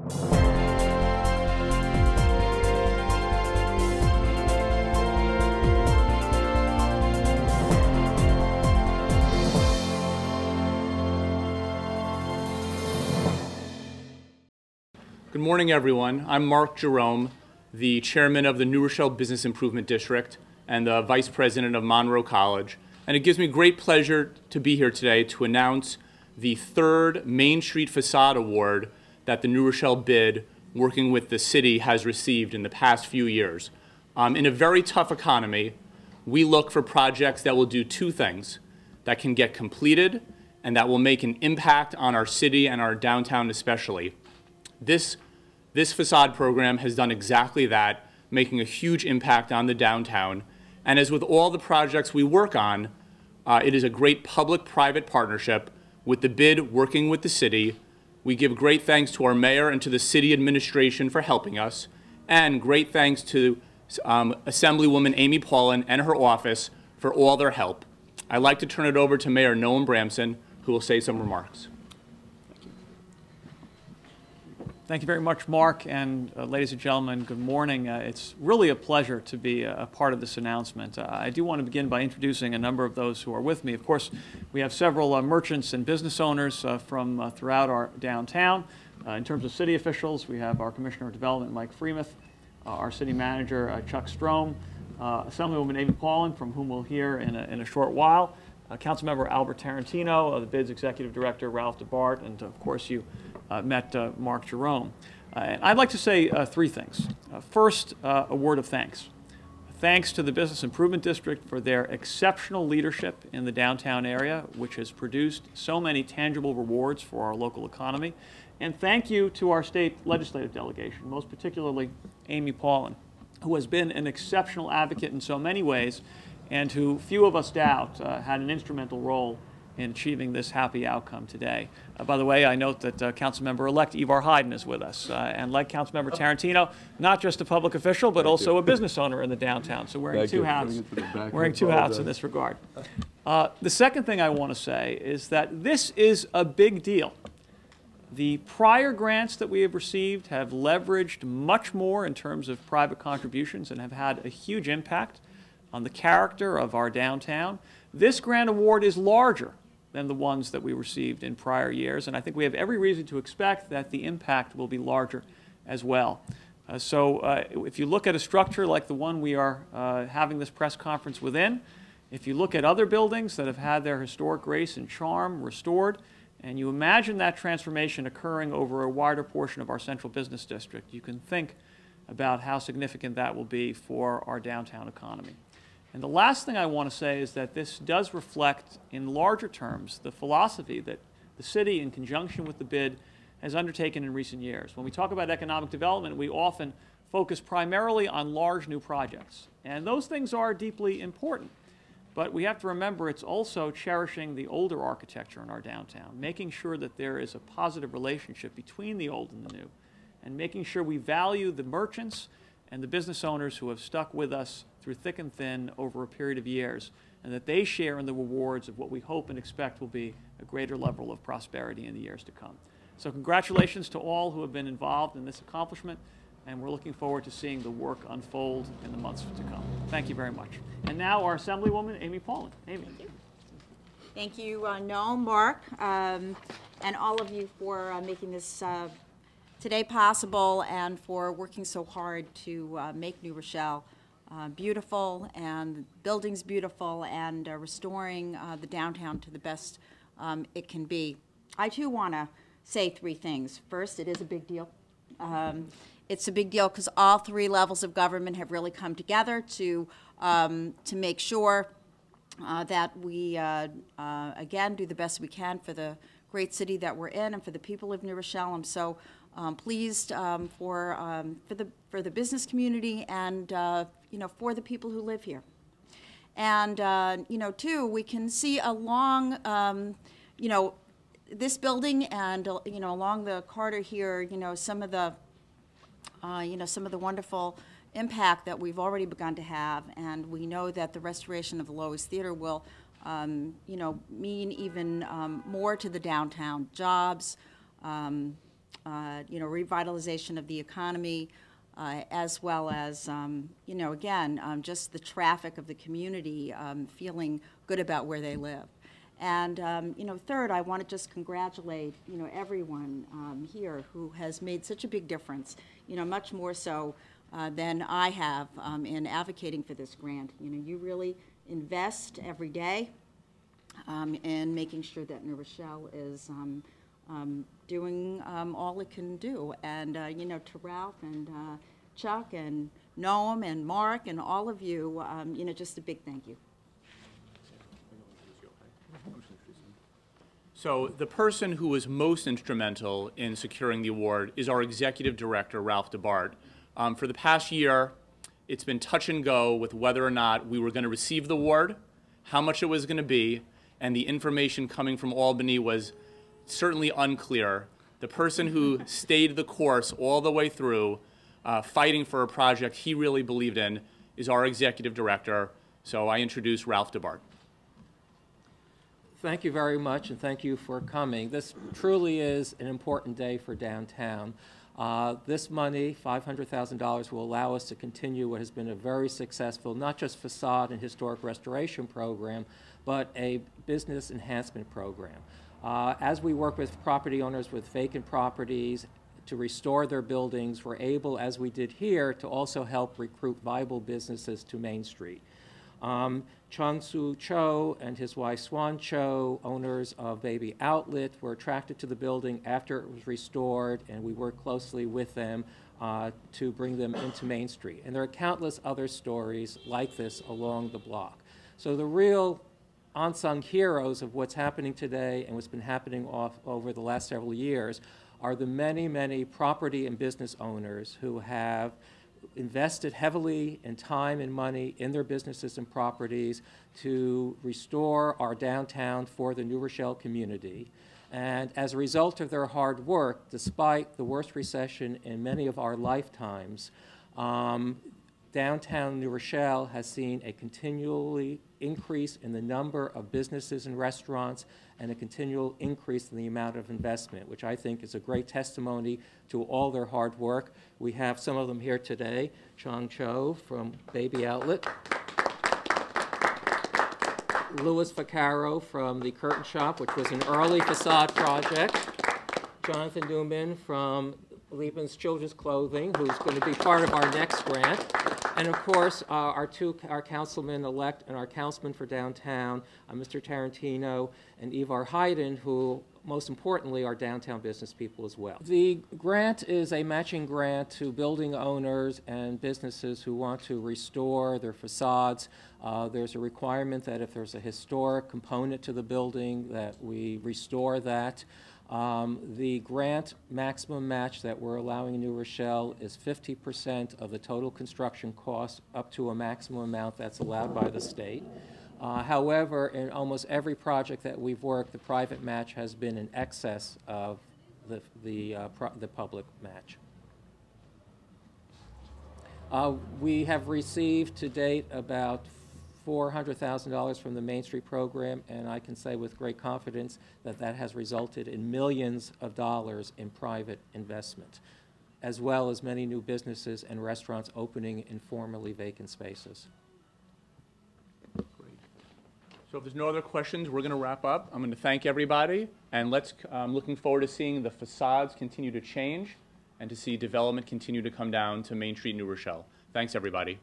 Good morning, everyone. I'm Mark Jerome, the chairman of the New Rochelle Business Improvement District and the vice president of Monroe College. And it gives me great pleasure to be here today to announce the third Main Street Facade Award that the New Rochelle BID, working with the city, has received in the past few years. In a very tough economy, we look for projects that will do two things: that can get completed and that will make an impact on our city and our downtown especially. This facade program has done exactly that, making a huge impact on the downtown. And as with all the projects we work on, it is a great public-private partnership with the BID working with the city. We give great thanks to our mayor and to the city administration for helping us, and great thanks to Assemblywoman Amy Paulin and her office for all their help. I'd like to turn it over to Mayor Nolan Bramson, who will say some remarks. Thank you very much, Mark, and ladies and gentlemen, good morning. It's really a pleasure to be a part of this announcement. I do want to begin by introducing a number of those who are with me. Of course, we have several merchants and business owners from throughout our downtown. In terms of city officials, we have our Commissioner of Development, Mike Freemuth, our City Manager, Chuck Strome, Assemblywoman Amy Paulin, from whom we'll hear in a short while, Councilmember Albert Tarantino, the BID's Executive Director, Ralph DeBart, and of course you met Mark Jerome. And I'd like to say three things. First, a word of thanks. Thanks to the Business Improvement District for their exceptional leadership in the downtown area, which has produced so many tangible rewards for our local economy. And thank you to our state legislative delegation, most particularly Amy Paulin, who has been an exceptional advocate in so many ways and who few of us doubt had an instrumental role in achieving this happy outcome today. By the way, I note that Councilmember-elect Ivar Hayden is with us, and like Councilmember Tarantino, not just a public official, but also a business owner in the downtown. So wearing two hats in this regard. The second thing I want to say is that this is a big deal. The prior grants that we have received have leveraged much more in terms of private contributions and have had a huge impact on the character of our downtown. This grant award is larger than the ones that we received in prior years, and I think we have every reason to expect that the impact will be larger as well. If you look at a structure like the one we are having this press conference within, if you look at other buildings that have had their historic grace and charm restored, and you imagine that transformation occurring over a wider portion of our central business district, you can think about how significant that will be for our downtown economy. And the last thing I want to say is that this does reflect, in larger terms, the philosophy that the city, in conjunction with the BID, has undertaken in recent years. When we talk about economic development, we often focus primarily on large new projects. And those things are deeply important. But we have to remember it's also cherishing the older architecture in our downtown, making sure that there is a positive relationship between the old and the new, and making sure we value the merchants and the business owners who have stuck with us through thick and thin over a period of years, and that they share in the rewards of what we hope and expect will be a greater level of prosperity in the years to come. So congratulations to all who have been involved in this accomplishment, and we're looking forward to seeing the work unfold in the months to come. Thank you very much. And now our Assemblywoman, Amy Paulin. Amy. Thank you, Noam, Mark, and all of you for making this today possible and for working so hard to make New Rochelle beautiful and buildings beautiful and restoring the downtown to the best it can be. I too want to say three things. First, it is a big deal. It's a big deal because all three levels of government have really come together to make sure that we, again, do the best we can for the great city that we're in and for the people of New Rochelle. I'm so pleased for the business community and for the people who live here. And too, we can see along this building and along the corridor here, some of the wonderful impact that we've already begun to have, and we know that the restoration of the Loews Theater will mean even more to the downtown: jobs, revitalization of the economy, as well as, again, just the traffic of the community feeling good about where they live. And, third, I want to just congratulate, everyone here who has made such a big difference, much more so than I have in advocating for this grant. You really invest every day in making sure that New Rochelle is doing all it can do. And, to Ralph and Chuck and Noam and Mark and all of you, just a big thank you. So the person who was most instrumental in securing the award is our executive director, Ralph DeBart. For the past year, it's been touch and go with whether or not we were going to receive the award, how much it was going to be, and the information coming from Albany was certainly unclear. The person who stayed the course all the way through, fighting for a project he really believed in, is our executive director. So I introduce Ralph DeBart. Thank you very much, and thank you for coming. This truly is an important day for downtown. This money, $500,000, will allow us to continue what has been a very successful, not just facade and historic restoration program, but a business enhancement program. As we work with property owners with vacant properties to restore their buildings, we're able, as we did here, to also help recruit viable businesses to Main Street. Chung-Soo Cho and his wife Swan Cho, owners of Baby Outlet, were attracted to the building after it was restored, and we worked closely with them to bring them into Main Street. And there are countless other stories like this along the block. So the real unsung heroes of what's happening today and what's been happening over the last several years are the many, many property and business owners who have invested heavily in time and money in their businesses and properties to restore our downtown for the New Rochelle community. And as a result of their hard work, despite the worst recession in many of our lifetimes, downtown New Rochelle has seen a continually increase in the number of businesses and restaurants and a continual increase in the amount of investment, which I think is a great testimony to all their hard work. We have some of them here today. Chung Cho from Baby Outlet. Louis Vaccaro from the Curtain Shop, which was an early facade project. Jonathan Newman from Liebman's Children's Clothing, who's going to be part of our next grant. And of course, our councilman-elect and our councilman for downtown, Mr. Tarantino and Ivar Hayden, who most importantly are downtown business people as well. The grant is a matching grant to building owners and businesses who want to restore their facades. There's a requirement that if there's a historic component to the building that we restore that. The grant maximum match that we're allowing in New Rochelle is 50% of the total construction cost up to a maximum amount that's allowed by the state. However, in almost every project that we've worked, the private match has been in excess of the public match. We have received to date about $400,000 from the Main Street program, and I can say with great confidence that that has resulted in millions of dollars in private investment, as well as many new businesses and restaurants opening in formerly vacant spaces. Great. So if there's no other questions, we're going to wrap up. I'm going to thank everybody, and I'm looking forward to seeing the facades continue to change and to see development continue to come down to Main Street, New Rochelle. Thanks, everybody.